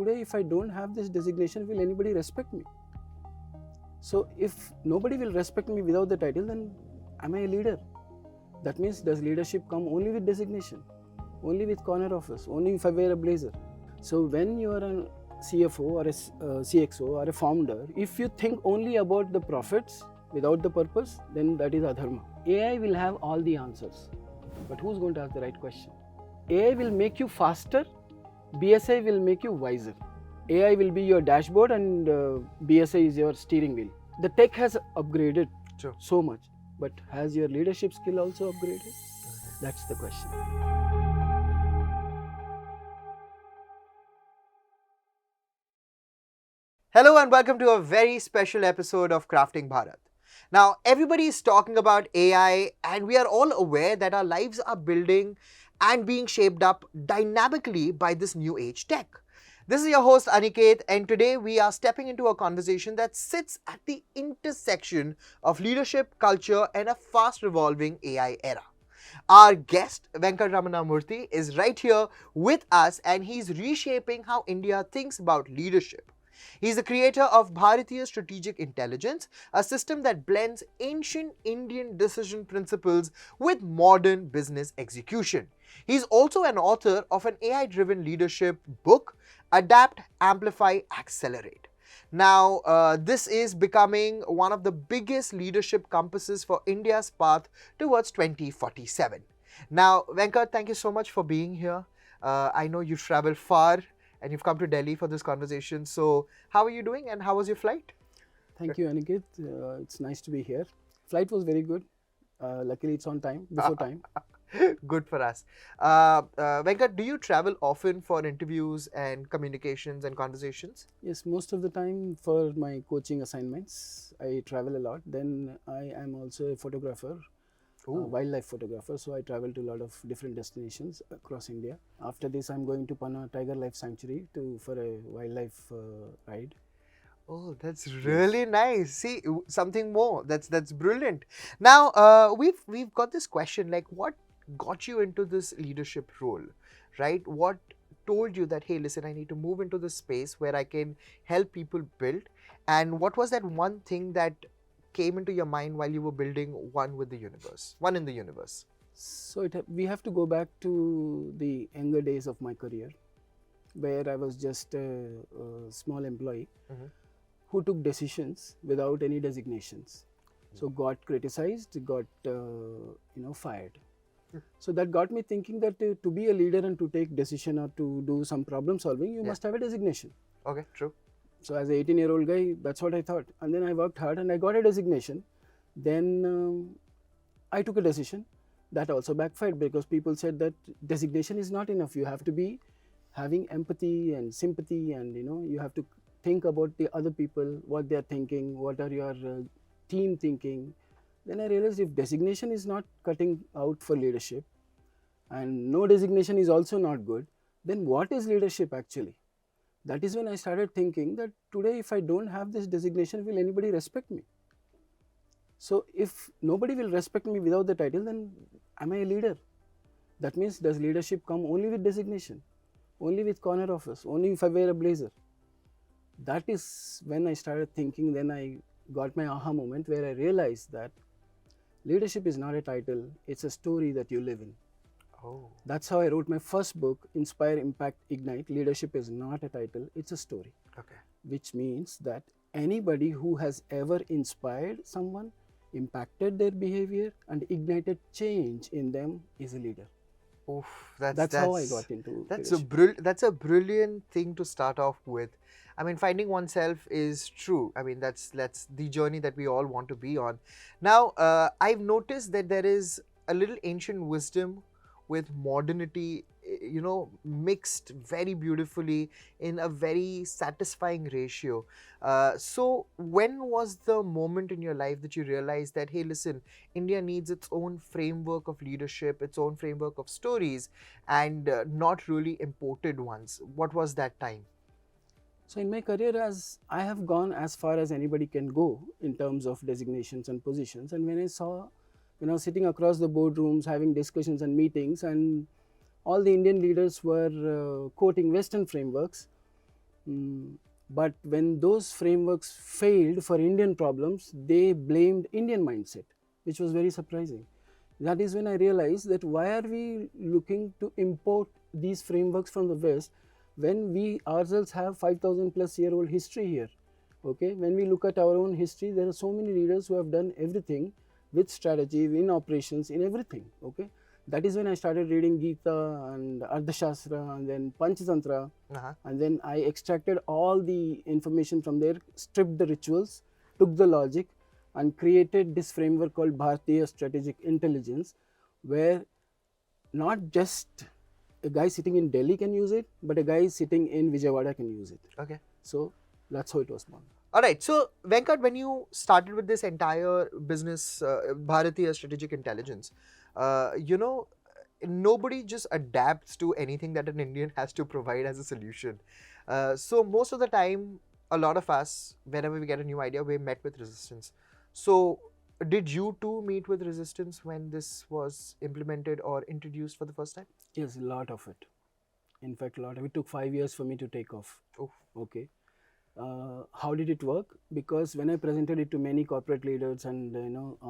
today if I don't have this designation, will anybody respect me? So if nobody will respect me without the title, then am I a leader? That means, does leadership come only with designation? Only with corner office? Only if I wear a blazer? So when you are a CFO or a CXO or a founder, if you think only about the profits without the purpose, then that is adharma. AI will have all the answers, but who's going to ask the right question? AI will make you faster, BSI will make you wiser. AI will be your dashboard and BSI is your steering wheel. The tech has upgraded so much, but has your leadership skill also upgraded? That's the question. Hello and welcome to a very special episode of Crafting Bharat. Now, everybody is talking about AI and we are all aware that our lives are building and being shaped up dynamically by this new age tech. This is your host Aniket, and today we are stepping into a conversation that sits at the intersection of leadership, culture and a fast revolving AI era. Our guest, Venkata Ramana Murthy, is right here with us and he's reshaping how India thinks about leadership. He's the creator of Bharatiya Strategic Intelligence, a system that blends ancient Indian decision principles with modern business execution. He's also an author of an AI-driven leadership book, Adapt, Amplify, Accelerate. Now, this is becoming one of the biggest leadership compasses for India's path towards 2047. Now, Venkat, thank you so much for being here. I know you've traveled far and you've come to Delhi for this conversation. So, how are you doing and how was your flight? Thank you, Aniket. It's nice to be here. Flight was very good. Luckily, it's on time, before time. Good for us. Venkat, do you travel often for interviews and communications and conversations? Yes, most of the time for my coaching assignments, I travel a lot. Then I am also a photographer. Wildlife photographer, so I travel to a lot of different destinations across India. After this, I'm going to Panna Tiger Life Sanctuary for a wildlife ride. Oh, that's really nice. See, something more. That's brilliant. Now, we've got this question, like, what got you into this leadership role, right? What told you that, hey, listen, I need to move into this space where I can help people build? And what was that one thing that came into your mind while you were building one in the universe? So we have to go back to the younger days of my career, where I was just a small employee who took decisions without any designations. So got criticized, got fired. So that got me thinking that to be a leader and to take decision or to do some problem solving, you must have a designation. Okay, true. So as an 18-year-old guy, that's what I thought. And then I worked hard and I got a designation. Then I took a decision. That also backfired because people said that designation is not enough. You have to be having empathy and sympathy, and you have to think about the other people, what they are thinking, what are your team thinking. Then I realized if designation is not cutting out for leadership and no designation is also not good, then what is leadership actually? That is when I started thinking that today if I don't have this designation, will anybody respect me? So if nobody will respect me without the title, then am I a leader? That means, does leadership come only with designation? Only with corner office? Only if I wear a blazer? That is when I started thinking. Then I got my aha moment where I realized that leadership is not a title, it's a story that you live in. Oh. That's how I wrote my first book, Inspire, Impact, Ignite. Leadership is not a title, it's a story. Okay. Which means that anybody who has ever inspired someone, impacted their behavior and ignited change in them is a leader. Oof, that's how I got into leadership. That's a brilliant thing to start off with. I mean, finding oneself is true. I mean, that's the journey that we all want to be on. Now, I've noticed that there is a little ancient wisdom with modernity, mixed very beautifully in a very satisfying ratio. So when was the moment in your life that you realized that, hey, listen, India needs its own framework of leadership, its own framework of stories, and not really imported ones? What was that time? So in my career, as I have gone as far as anybody can go in terms of designations and positions, and when I saw, sitting across the boardrooms, having discussions and meetings, and all the Indian leaders were quoting Western frameworks, But when those frameworks failed for Indian problems, they blamed Indian mindset, which was very surprising. That is when I realized that why are we looking to import these frameworks from the West when we ourselves have 5,000 plus year old history here. Okay, when we look at our own history, there are so many leaders who have done everything with strategy, in operations, in everything. Okay, that is when I started reading Gita and Ardhashastra and then Panchatantra, and then I extracted all the information from there, stripped the rituals, took the logic, and created this framework called Bharatiya strategic intelligence, where not just a guy sitting in Delhi can use it, but a guy sitting in Vijayawada can use it. Okay. So that's how it was born. All right. So, Venkat, when you started with this entire business, Bharatiya strategic intelligence, nobody just adapts to anything that an Indian has to provide as a solution. So, most of the time, a lot of us, whenever we get a new idea, we met with resistance. So, did you too meet with resistance when this was implemented or introduced for the first time? Yes, a lot of it. In fact, a lot of it took 5 years for me to take off. Oh. Okay. How did it work? Because when I presented it to many corporate leaders and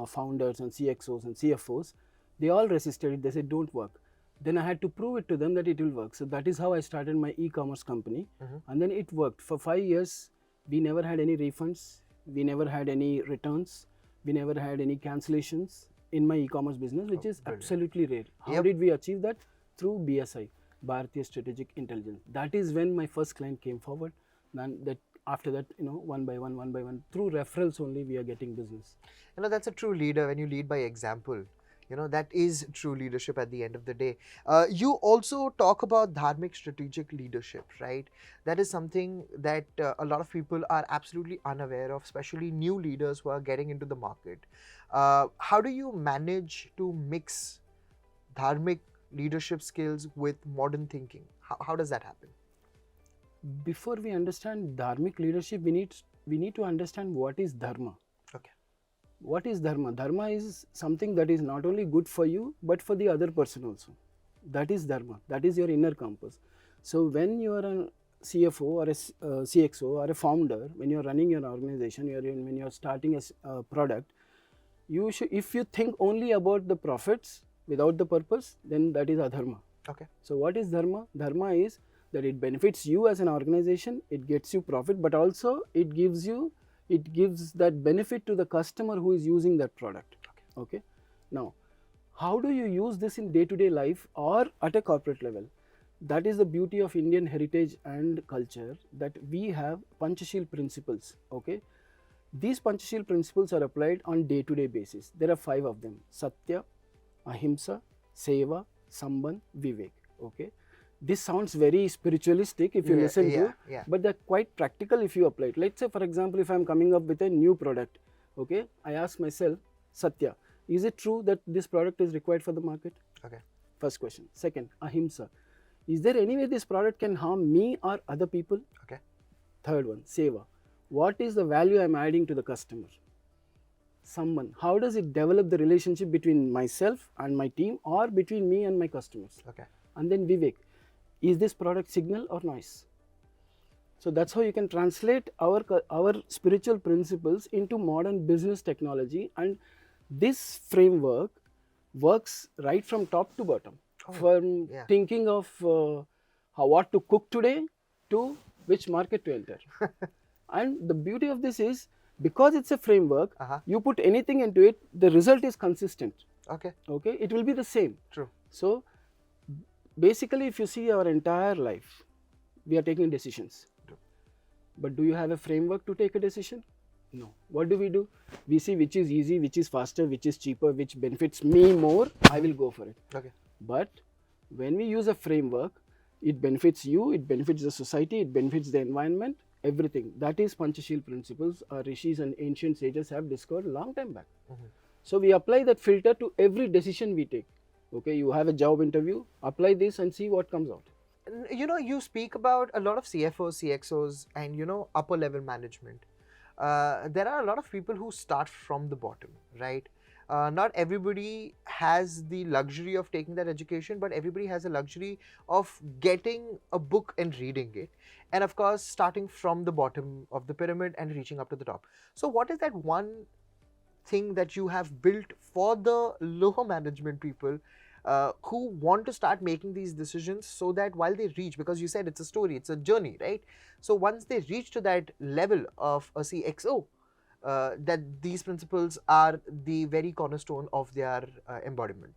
founders and CXOs and CFOs, they all resisted it. They said, "Don't work." Then I had to prove it to them that it will work. So that is how I started my e-commerce company, and then it worked for 5 years. We never had any refunds. We never had any returns. We never had any cancellations in my e-commerce business, which is absolutely rare. How did we achieve that? Through BSI, Bharatiya Strategic Intelligence. That is when my first client came forward. Then that after that, one by one, through referrals only we are getting business. That's a true leader when you lead by example. That is true leadership at the end of the day. You also talk about Dharmic strategic leadership, right? That is something that a lot of people are absolutely unaware of, especially new leaders who are getting into the market. How do you manage to mix Dharmic leadership skills with modern thinking? How does that happen? Before we understand Dharmic leadership, we need to understand what is Dharma. Okay. What is Dharma? Dharma is something that is not only good for you, but for the other person also. That is Dharma. That is your inner compass. So when you are a CFO or a CXO or a founder, when you are running your organization, when you are starting a product, if you think only about the profits without the purpose, then that is adharma. Okay. So what is Dharma? Dharma is that it benefits you as an organization, it gets you profit, but also it gives that benefit to the customer who is using that product. Okay. Now, how do you use this in day-to-day life or at a corporate level? That is the beauty of Indian heritage and culture, that we have Panchashil principles. Okay. These Panchashil principles are applied on day-to-day basis. There are 5 of them: Satya, Ahimsa, Seva, Sambandh, Vivek. Okay. This sounds very spiritualistic if you listen to, but they're quite practical if you apply it. Let's say, for example, if I'm coming up with a new product, okay, I ask myself, Satya, is it true that this product is required for the market? Okay. First question. Second, Ahimsa, is there any way this product can harm me or other people? Okay. Third one, Seva, what is the value I'm adding to the customer? Sambandh, how does it develop the relationship between myself and my team or between me and my customers? Okay. And then Vivek, is this product signal or noise? So that's how you can translate our spiritual principles into modern business technology, and this framework works right from top to bottom, from thinking of what to cook today to which market to enter. And the beauty of this is, because it's a framework, you put anything into it, the result is consistent. Okay. Okay, it will be the same. True. So basically, if you see our entire life, we are taking decisions. But do you have a framework to take a decision? No. What do? We see which is easy, which is faster, which is cheaper, which benefits me more, I will go for it. Okay. But when we use a framework, it benefits you, it benefits the society, it benefits the environment, everything. That is Panchashil principles our rishis and ancient sages have discovered a long time back. So we apply that filter to every decision we take. Okay, you have a job interview, apply this and see what comes out. You speak about a lot of CFOs, CXOs and, upper level management. There are a lot of people who start from the bottom, right? not everybody has the luxury of taking that education, but everybody has the luxury of getting a book and reading it. And of course, starting from the bottom of the pyramid and reaching up to the top. So, what is that one thing that you have built for the lower management people who want to start making these decisions, so that while they reach, because you said it's a story, it's a journey, right? So once they reach to that level of a CXO, that these principles are the very cornerstone of their embodiment.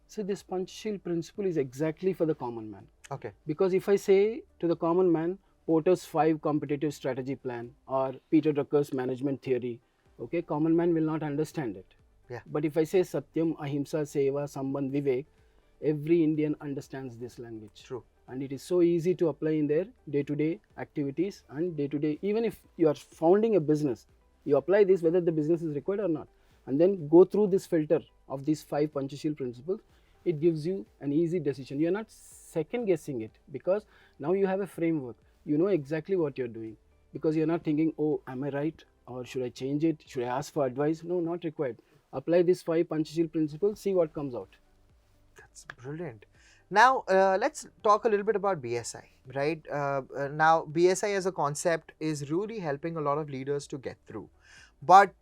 So this Panchashil principle is exactly for the common man. Okay. Because if I say to the common man, Porter's 5 competitive strategy plan or Peter Drucker's management theory, okay, common man will not understand it. Yeah. But if I say Satyam, Ahimsa, Seva, Sambandh, Vivek, every Indian understands this language. True. And it is so easy to apply in their day-to-day activities and day-to-day, even if you are founding a business, you apply this whether the business is required or not. And then go through this filter of these 5 Panchashil principles, it gives you an easy decision. You are not second guessing it, because now you have a framework. You know exactly what you are doing, because you are not thinking, oh, am I right? Or should I change it? Should I ask for advice? No, not required. Apply these 5 Panchashil principles, see what comes out. That's brilliant. Now, let's talk a little bit about BSI, right? Now, BSI as a concept is really helping a lot of leaders to get through. But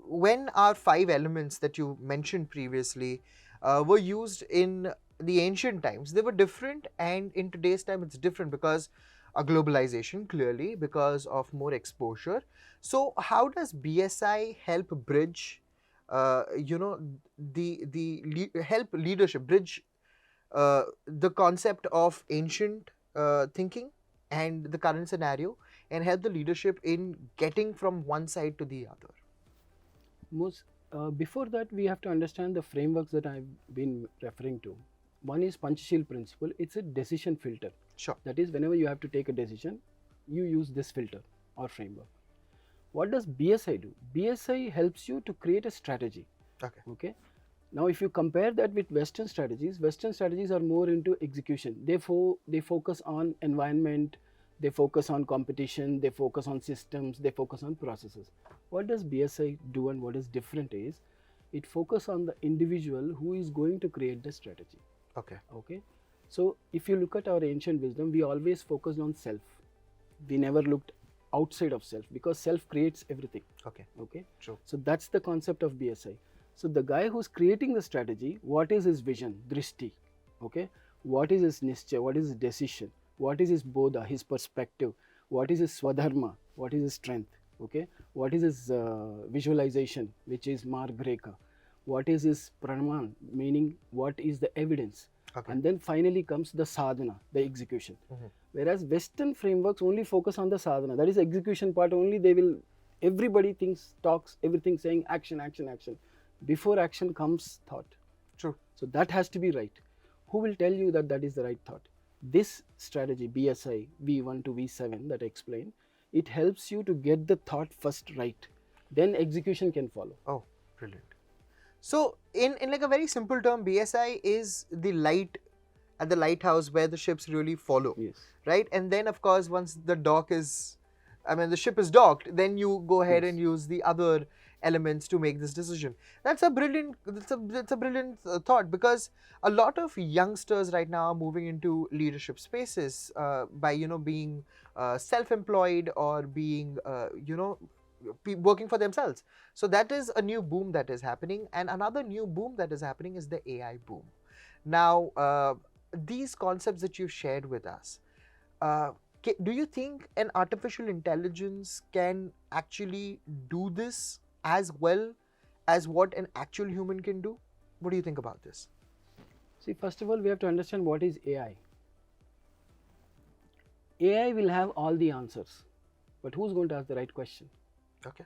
when our 5 elements that you mentioned previously were used in the ancient times, they were different, and in today's time it's different because of globalization, clearly, because of more exposure. So how does BSI help bridge, help leadership bridge the concept of ancient thinking and the current scenario, and help the leadership in getting from one side to the other? Before that, we have to understand the frameworks that I've been referring to. One is Panchashil principle. It's a decision filter. Sure. That is, whenever you have to take a decision, you use this filter or framework. What does BSI do? BSI helps you to create a strategy. Okay. Okay. Now, if you compare that with Western strategies are more into execution. They focus on environment, they focus on competition, they focus on systems, they focus on processes. What does BSI do, and what is different is, it focuses on the individual who is going to create the strategy. Okay. Okay. So, if you look at our ancient wisdom, we always focused on self. We never looked outside of self, because self creates everything. Okay. Okay. True. So that's the concept of BSI. So the guy who's creating the strategy, what is his vision, drishti? Okay. What is his nischay? What is his decision? What is his bodha, his perspective? What is his swadharma? What is his strength? Okay. What is his visualization, which is margreka? What is his praman, meaning what is the evidence? Okay. And then finally comes the sadhana, the execution. Mm-hmm. Whereas Western frameworks only focus on the sadhana, that is the execution part only. Everybody thinks, talks, everything saying action, action, action. Before action comes thought. True. So that has to be right. Who will tell you that that is the right thought? This strategy, BSI, V1 to V7 that I explained, it helps you to get the thought first right. Then execution can follow. Oh, brilliant. So, in like a very simple term, BSI is the light at the lighthouse where the ships really follow. Yes. Right? And then, of course, once the ship is docked, then you go ahead and use the other elements to make this decision. That's a brilliant thought, because a lot of youngsters right now are moving into leadership spaces by being self-employed or being working for themselves. So that is a new boom that is happening, and another new boom that is happening is the AI boom. Now, these concepts that you shared with us, do you think an artificial intelligence can actually do this as well as what an actual human can do? What do you think about this? See, first of all, we have to understand what is AI. AI will have all the answers, but who's going to ask the right question? Okay.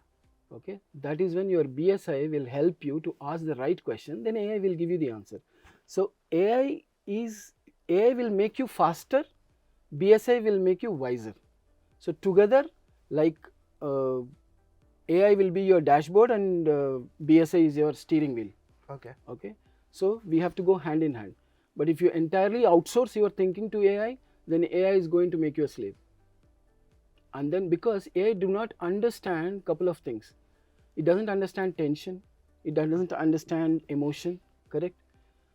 Okay. That is when your BSI will help you to ask the right question, then AI will give you the answer. So AI will make you faster, BSI will make you wiser. So together, like AI will be your dashboard and BSI is your steering wheel. Okay. Okay. So we have to go hand in hand. But if you entirely outsource your thinking to AI, then AI is going to make you a slave. And then because AI do not understand couple of things. It doesn't understand tension, it doesn't understand emotion, correct?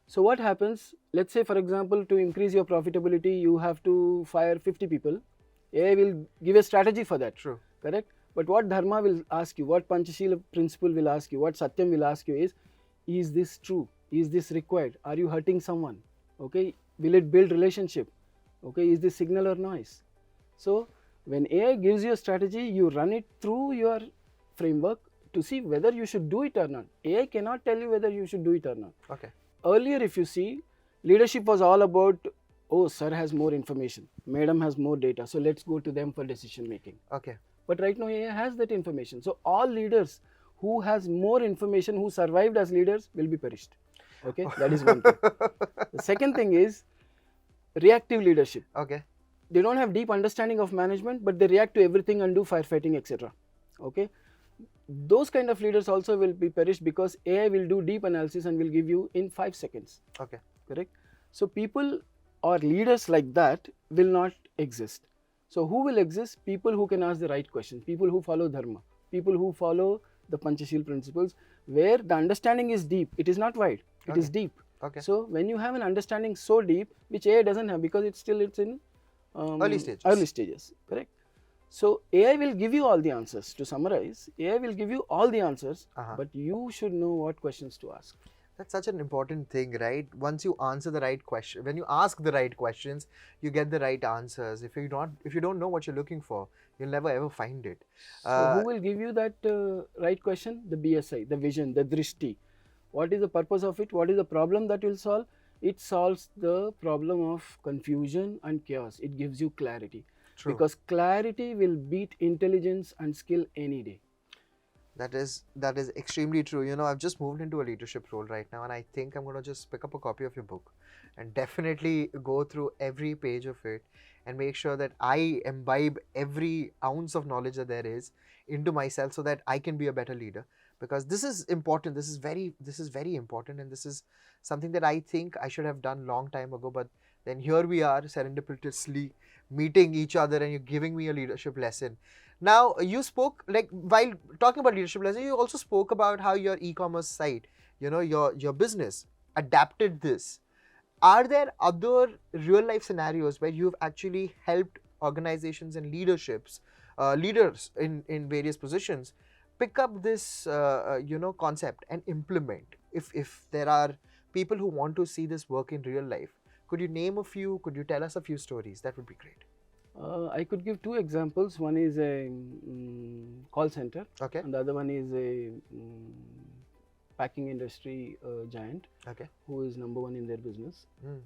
So what happens, let's say for example, to increase your profitability, you have to fire 50 people. AI will give a strategy for that. True. Correct? But what Dharma will ask you, what Panchashila principle will ask you, what Satyam will ask you is this true? Is this required? Are you hurting someone? Okay, will it build relationship? Okay, is this signal or noise? So when AI gives you a strategy, you run it through your framework to see whether you should do it or not. AI cannot tell you whether you should do it or not. Okay. Earlier, if you see, leadership was all about, oh, sir has more information, madam has more data, so let's go to them for decision making. Okay. But right now, AI has that information. So all leaders who has more information, who survived as leaders, will be perished. Okay, that is one thing. The second thing is reactive leadership. Okay. They don't have deep understanding of management, but they react to everything and do firefighting, etc. Okay, those kind of leaders also will be perished because AI will do deep analysis and will give you in 5 seconds. Okay. Correct? So people or leaders like that will not exist. So who will exist? People who can ask the right questions, people who follow dharma, people who follow the Panchashil principles, where the understanding is deep. It is not wide, it is deep. Okay. So when you have an understanding so deep, which AI doesn't have because it's in Early stages. Early stages, correct? So AI will give you all the answers. To summarize, AI will give you all the answers, but you should know what questions to ask. That's such an important thing, right? Once you answer the right question, when you ask the right questions, you get the right answers. If you don't know what you're looking for, you'll never ever find it. So who will give you that right question? The BSI, the vision, the drishti. What is the purpose of it? What is the problem that will solve? It solves the problem of confusion and chaos. It gives you clarity. True. Because clarity will beat intelligence and skill any day. That is extremely true. You know, I've just moved into a leadership role right now, and I think I'm going to just pick up a copy of your book and definitely go through every page of it and make sure that I imbibe every ounce of knowledge that there is into myself so that I can be a better leader. Because this is important. This is very important, and this is something that I think I should have done long time ago. But then here we are, serendipitously meeting each other, and you're giving me a leadership lesson. Now, you spoke, like, while talking about leadership lesson, you also spoke about how your e-commerce site, you know, your business adapted this. Are there other real life scenarios where you've actually helped organizations and leaders in various positions pick up this concept and implement? If there are people who want to see this work in real life, could you name a few? Could you tell us a few stories? That would be great. I could give 2 examples. One is a call center, Okay. and the other one is a packing industry giant, Okay. who is #1 in their business. Mm.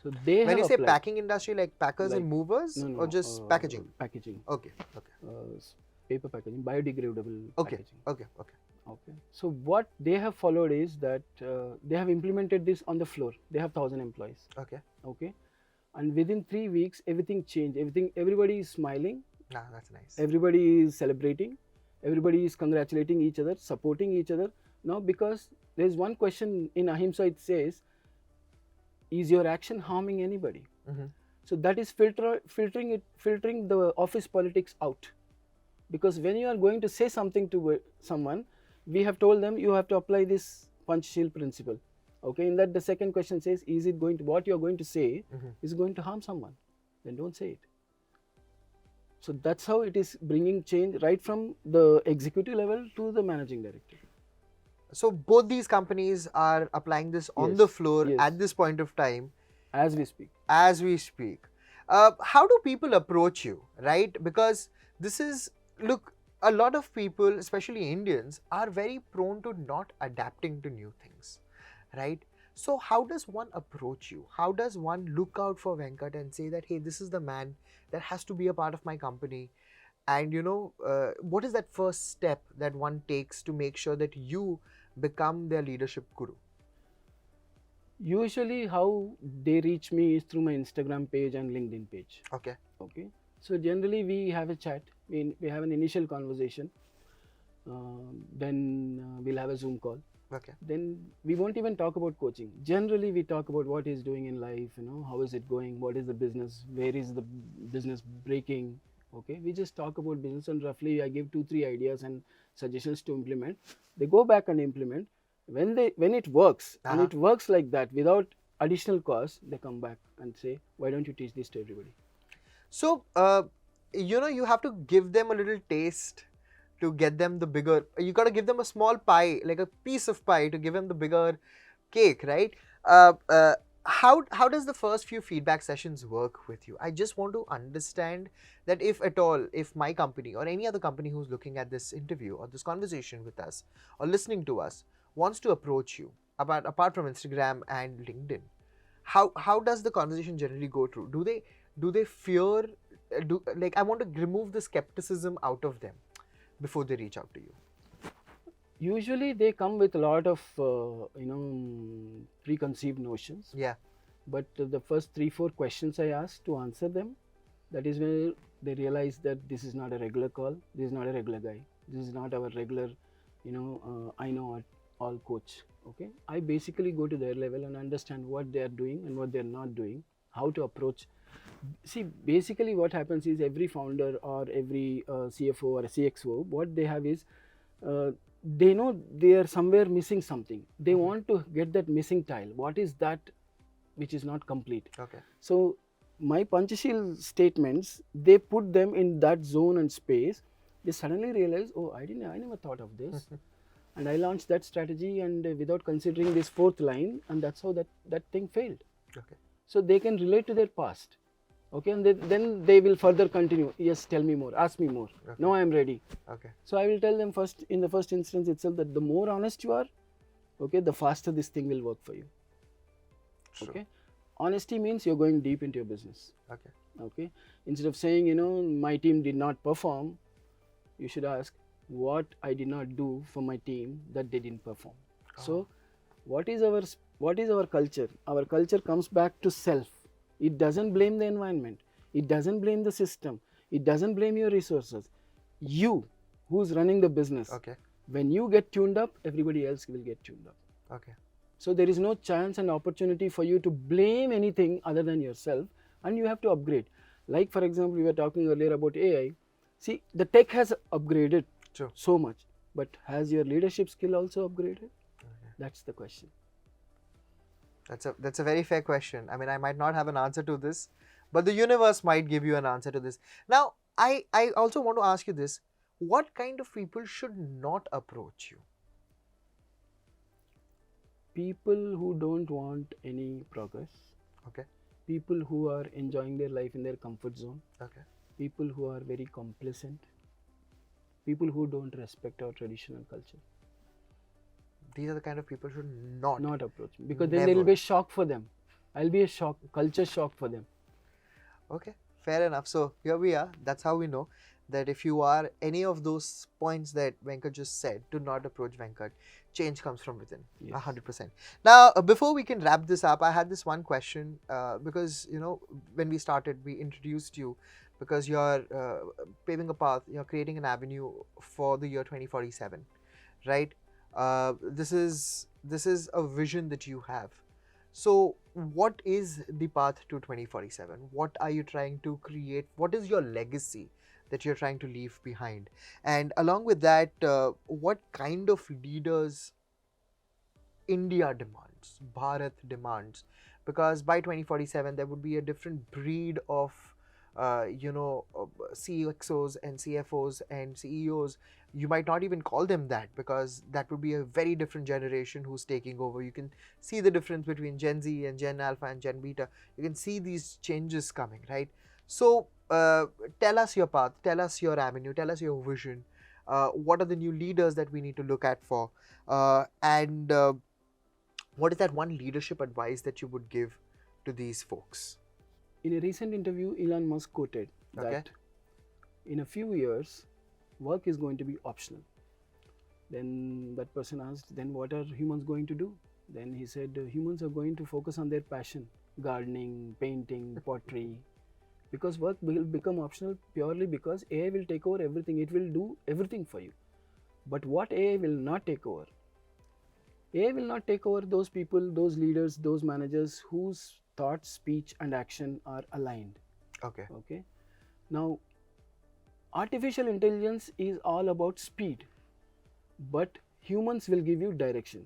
So they When have you say applied. packing industry, like packers and Like- movers, No, or just packaging? Packaging. Okay. Paper packaging, biodegradable Okay. packaging. Okay. Okay. So what they have followed is that they have implemented this on the floor. They have 1,000 employees. Okay. Okay. And within 3 weeks, everything changed. Everybody is smiling. Nah, that's nice. Everybody is celebrating. Everybody is congratulating each other, supporting each other. Now, because there is one question in Ahimsa, it says, is your action harming anybody? Mm-hmm. So that is filtering the office politics out. Because when you are going to say something to someone, we have told them you have to apply this Panchashil principle. Okay, in that the second question says, is it going to, what you are going to say is going to harm someone? Then don't say it. So that's how it is bringing change right from the executive level to the managing director. So both these companies are applying this on Yes, the floor yes. at this point of time. As we speak. As we speak. How do people approach you, right? Because this is, look, a lot of people, especially Indians, are very prone to not adapting to new things, right? So how does one approach you? How does one look out for Venkat and say that, hey, this is the man that has to be a part of my company? And, what is that first step that one takes to make sure that you become their leadership guru? Usually how they reach me is through my Instagram page and LinkedIn page. Okay. Okay. So generally we have a chat, we have an initial conversation, then we'll have a Zoom call. Okay. Then we won't even talk about coaching. Generally we talk about what he's doing in life, how is it going, what is the business, where is the business breaking, Okay, we just talk about business and roughly I give 2-3 ideas and suggestions to implement. They go back and implement. When it works and Uh-huh. it works like that without additional cost, they come back and say, why don't you teach this to everybody? So, you have to give them a little taste to get them the bigger. You got to give them a small pie, like a piece of pie, to give them the bigger cake, right? Uh, uh, how does the first few feedback sessions work with you? I just want to understand that if at all, if my company or any other company who's looking at this interview or this conversation with us or listening to us wants to approach you apart from Instagram and LinkedIn, how does the conversation generally go through? Do they fear? Do like I want to remove the skepticism out of them before they reach out to you? Usually they come with a lot of preconceived notions, Yeah. but the first 3-4 questions I ask to answer them, that is where they realize that this is not a regular call, this is not a regular guy, this is not our regular I know all coach. Okay, I basically go to their level and understand what they are doing and what they are not doing, how to approach. See, basically what happens is every founder or every CFO or a CXO, what they have is uh, they know they are somewhere missing something. They want to get that missing tile. What is that which is not complete? Okay. So my Panchashil statements, they put them in that zone and space. They suddenly realize, oh, I never thought of this. And I launched that strategy and without considering this fourth line, and that's how that thing failed. Okay. So they can relate to their past. Okay, and then they will further continue. Yes, tell me more, ask me more. Okay. Now I am ready. Okay. So I will tell them first, in the first instance itself, that the more honest you are, okay, the faster this thing will work for you. True. Okay, honesty means you're going deep into your business. Okay. Okay, instead of saying, my team did not perform, you should ask what I did not do for my team that they didn't perform. So what is our culture? Our culture comes back to self. It doesn't blame the environment, it doesn't blame the system, it doesn't blame your resources. You, who's running the business, Okay. when you get tuned up, everybody else will get tuned up. Okay. So there is no chance and opportunity for you to blame anything other than yourself, and you have to upgrade. Like for example, we were talking earlier about AI. See, the tech has upgraded True. so much, but has your leadership skill also upgraded? Okay. That's the question. That's a very fair question. I mean, I might not have an answer to this, but the universe might give you an answer to this. Now, I also want to ask you this: what kind of people should not approach you? People who don't want any progress, Okay. people who are enjoying their life in their comfort zone, Okay. people who are very complacent, people who don't respect our traditional culture. These are the kind of people who should not approach me, because then there will be a shock for them. I'll be a shock, culture shock for them. Okay, fair enough. So here we are. That's how we know that if you are any of those points that Venkat just said, do not approach Venkat. Change comes from within, Yes. 100%. Now, before we can wrap this up, I had this one question because, when we started, we introduced you because you're paving a path, you're creating an avenue for the year 2047, right? This is a vision that you have. So, what is the path to 2047? What are you trying to create? What is your legacy that you're trying to leave behind? And along with that, what kind of leaders India demands, Bharat demands? Because by 2047, there would be a different breed of CXOs and CFOs and CEOs. You might not even call them that because that would be a very different generation who's taking over. You can see the difference between Gen Z and Gen Alpha and Gen Beta. You can see these changes coming, right? So tell us your path, tell us your avenue, tell us your vision. What are the new leaders that we need to look at for? And what is that one leadership advice that you would give to these folks? In a recent interview, Elon Musk quoted that in a few years, work is going to be optional. Then that person asked, then what are humans going to do? Then he said, humans are going to focus on their passion, gardening, painting, pottery, because work will become optional purely because AI will take over everything. It will do everything for you. But what AI will not take over? AI will not take over those people, those leaders, those managers whose thought, speech and action are aligned. Okay. Okay. Now, Artificial intelligence is all about speed, but humans will give you direction.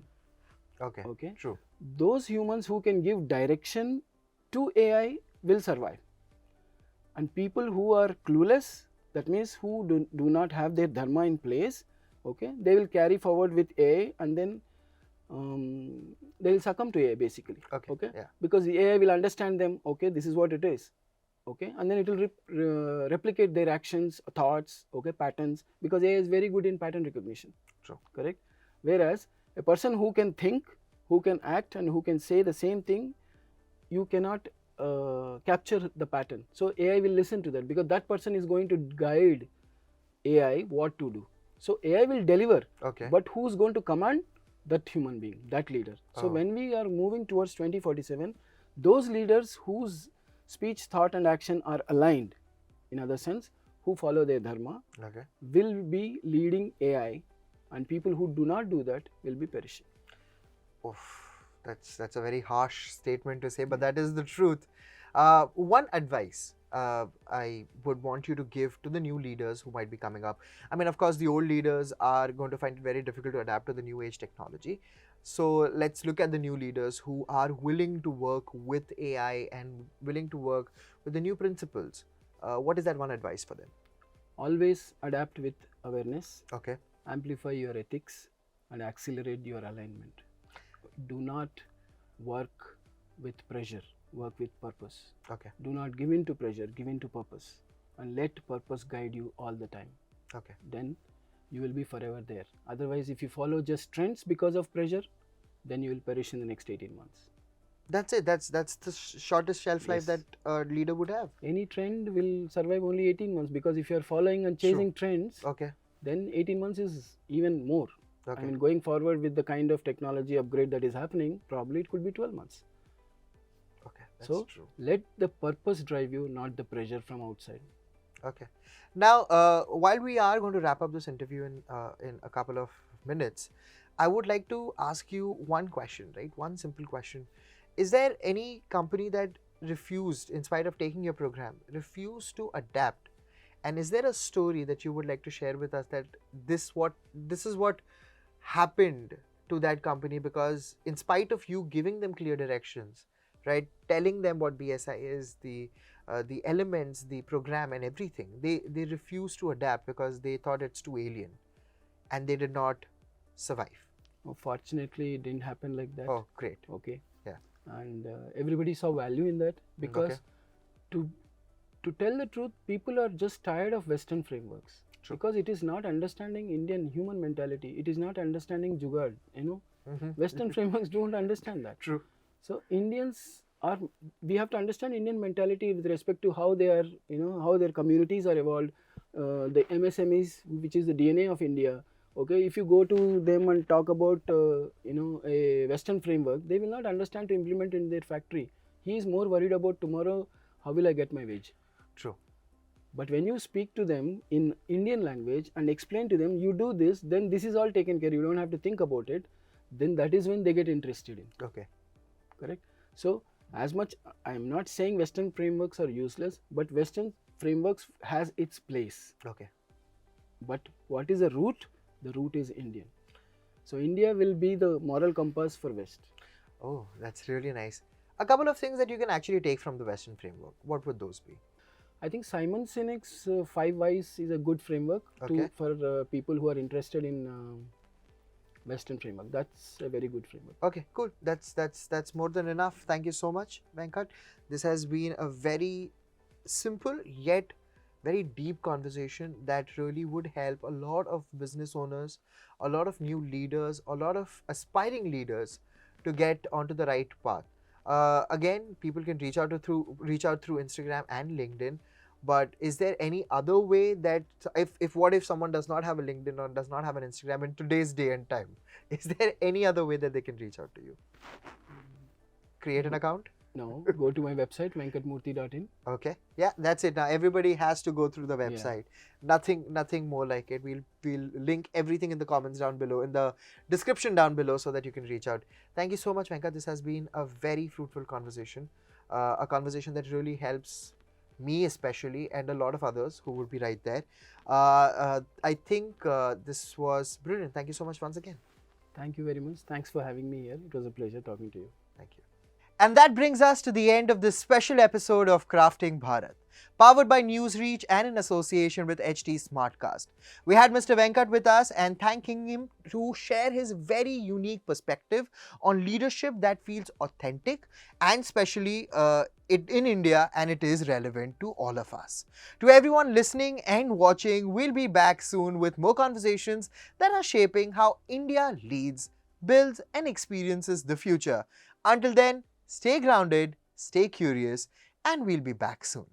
Okay. Okay. True. Those humans who can give direction to AI will survive. And people who are clueless, that means who do not have their dharma in place, okay, they will carry forward with AI, and then they will succumb to AI basically. Okay. Yeah. Because the AI will understand them, okay, this is what it is, okay, and then it will replicate their actions, thoughts, okay, patterns, because AI is very good in pattern recognition. True. Correct. Whereas a person who can think, who can act, and who can say the same thing, you cannot capture the pattern. So AI will listen to that, because that person is going to guide AI what to do. So AI will deliver, Okay. but who's going to command? That human being, that leader. So Oh. when we are moving towards 2047, those leaders whose speech, thought, and action are aligned, in other sense, who follow their dharma, Okay. will be leading AI, and people who do not do that will be perishing. Oof, that's a very harsh statement to say, but that is the truth. One advice I would want you to give to the new leaders who might be coming up. I mean, of course, the old leaders are going to find it very difficult to adapt to the new age technology. So let's look at the new leaders who are willing to work with AI and willing to work with the new principles. What is that one advice for them? Always adapt with awareness, Okay. amplify your ethics, and accelerate your alignment. Do not work with pressure, work with purpose. Okay. Do not give in to pressure, give in to purpose, and let purpose guide you all the time. Okay. Then you will be forever there. Otherwise, if you follow just trends because of pressure, then you will perish in the next 18 months. That's it. That's the shortest shelf life Yes. that a leader would have. Any trend will survive only 18 months, because if you are following and chasing trends, Okay. then 18 months is even more. Okay. I mean, going forward with the kind of technology upgrade that is happening, probably it could be 12 months. Okay. That's So true. let the purpose drive you, not the pressure from outside. Okay. Now, while we are going to wrap up this interview in a couple of minutes, I would like to ask you one question, right? One simple question. Is there any company that refused, in spite of taking your program, refused to adapt? And is there a story that you would like to share with us that this is what happened to that company, because in spite of you giving them clear directions, right, telling them what BSI is, the elements, the program, and everything, they refused to adapt because they thought it's too alien, and they did not survive. Fortunately, it didn't happen like that. Oh, great. Okay. Yeah. And everybody saw value in that, because to tell the truth, people are just tired of Western frameworks. True. Because it is not understanding Indian human mentality. It is not understanding Jugaad. Western frameworks don't understand that. True. So we have to understand Indian mentality with respect to how they are, how their communities are evolved, the MSMEs, which is the DNA of India. Okay, if you go to them and talk about, a Western framework, they will not understand to implement in their factory. He is more worried about tomorrow, how will I get my wage? True. But when you speak to them in Indian language and explain to them, you do this, then this is all taken care. You don't have to think about it. Then that is when they get interested in. Okay. Correct. So as much, I am not saying Western frameworks are useless, but Western frameworks has its place. Okay. But what is the root? The root is Indian. So India will be the moral compass for West. Oh, that's really nice. A couple of things that you can actually take from the Western framework. What would those be? I think Simon Sinek's 5 Whys is a good framework for people who are interested in Western framework. That's a very good framework. Okay, cool. That's more than enough. Thank you so much, Venkat. This has been a very simple yet very deep conversation that really would help a lot of business owners, a lot of new leaders, a lot of aspiring leaders to get onto the right path. Again, people can reach out through Instagram and LinkedIn. But is there any other way that if someone does not have a LinkedIn or does not have an Instagram in today's day and time, is there any other way that they can reach out to you? Create an account? No, go to my website venkatmurthy.in. Okay, yeah, that's it. Now everybody has to go through the website. Yeah. Nothing more like it. We'll link everything in the comments down below, in the description down below, so that you can reach out. Thank you so much, Venkat. This has been a very fruitful conversation, a conversation that really helps me especially, and a lot of others who would be right there. I think this was brilliant. Thank you so much once again. Thank you very much. Thanks for having me here. It was a pleasure talking to you. Thank you. And that brings us to the end of this special episode of Crafting Bharat, powered by Newsreach and in association with HT Smartcast. We had Mr. Venkat with us and thanking him to share his very unique perspective on leadership that feels authentic and especially in India, and it is relevant to all of us. To everyone listening and watching, we'll be back soon with more conversations that are shaping how India leads, builds, and experiences the future. Until then, stay grounded, stay curious, and we'll be back soon.